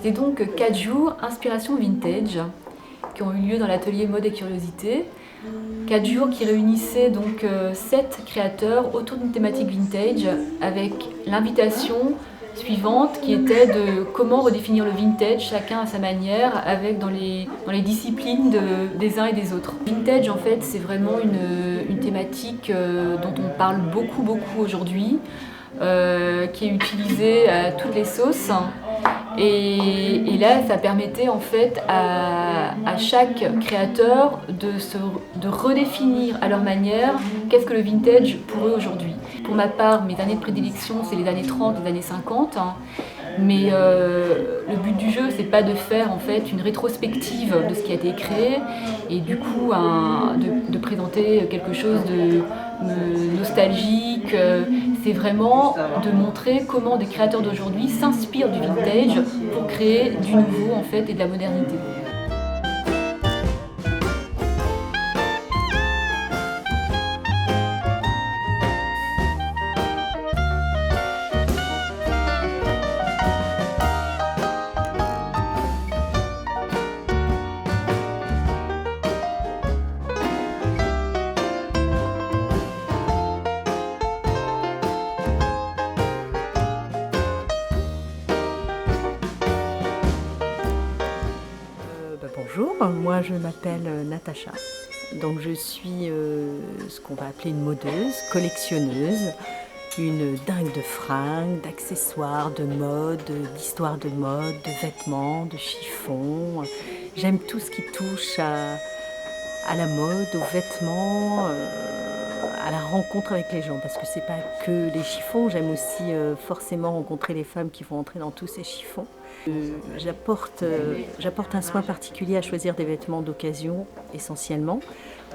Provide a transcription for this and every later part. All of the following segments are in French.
C'était donc 4 jours inspiration vintage qui ont eu lieu dans l'atelier Mode et Curiosité. 4 jours qui réunissaient donc 7 créateurs autour d'une thématique vintage avec l'invitation suivante qui était de comment redéfinir le vintage chacun à sa manière avec dans les disciplines des uns et des autres. Vintage en fait c'est vraiment une thématique dont on parle beaucoup aujourd'hui, qui est utilisée à toutes les sauces. Et là, ça permettait en fait à chaque créateur de redéfinir à leur manière qu'est-ce que le vintage pour eux aujourd'hui. Pour ma part, mes années de prédilection, c'est les années 30, les années 50. Mais le but du jeu, c'est pas de faire en fait une rétrospective de ce qui a été créé et du coup de présenter quelque chose de nostalgique. C'est vraiment de montrer comment des créateurs d'aujourd'hui s'inspirent du vintage pour créer du nouveau en fait et de la modernité. Bonjour, moi je m'appelle Natacha, donc je suis ce qu'on va appeler une modeuse, collectionneuse, une dingue de fringues, d'accessoires, de mode, d'histoire de mode, de vêtements, de chiffons. J'aime tout ce qui touche à la mode, aux vêtements, à la rencontre avec les gens, parce que c'est pas que les chiffons, j'aime aussi forcément rencontrer les femmes qui vont entrer dans tous ces chiffons. J'apporte un soin particulier à choisir des vêtements d'occasion essentiellement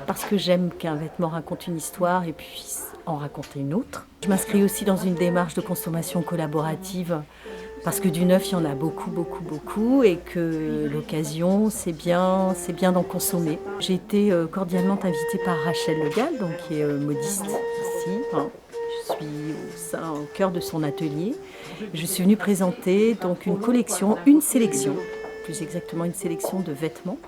parce que j'aime qu'un vêtement raconte une histoire et puisse en raconter une autre. Je m'inscris aussi dans une démarche de consommation collaborative parce que du neuf il y en a beaucoup et que l'occasion c'est bien d'en consommer. J'ai été cordialement invitée par Rachel Le Gall, donc qui est modiste ici. Je suis au cœur de son atelier. Je suis venue présenter donc une sélection, plus exactement une sélection de vêtements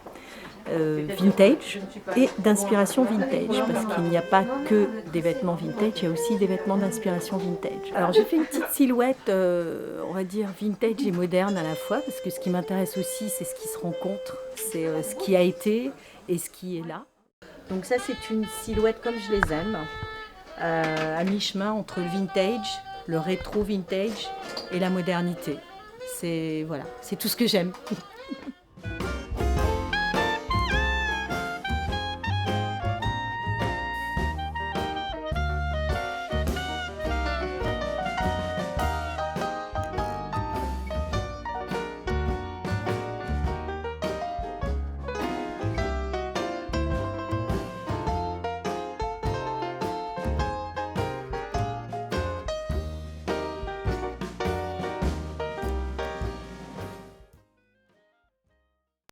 vintage et d'inspiration vintage, parce qu'il n'y a pas que des vêtements vintage, il y a aussi des vêtements d'inspiration vintage. Alors j'ai fait une petite silhouette, on va dire vintage et moderne à la fois, parce que ce qui m'intéresse aussi, c'est ce qui se rencontre, c'est ce qui a été et ce qui est là. Donc ça, c'est une silhouette comme je les aime. À mi-chemin entre le vintage, le rétro vintage et la modernité. C'est tout ce que j'aime.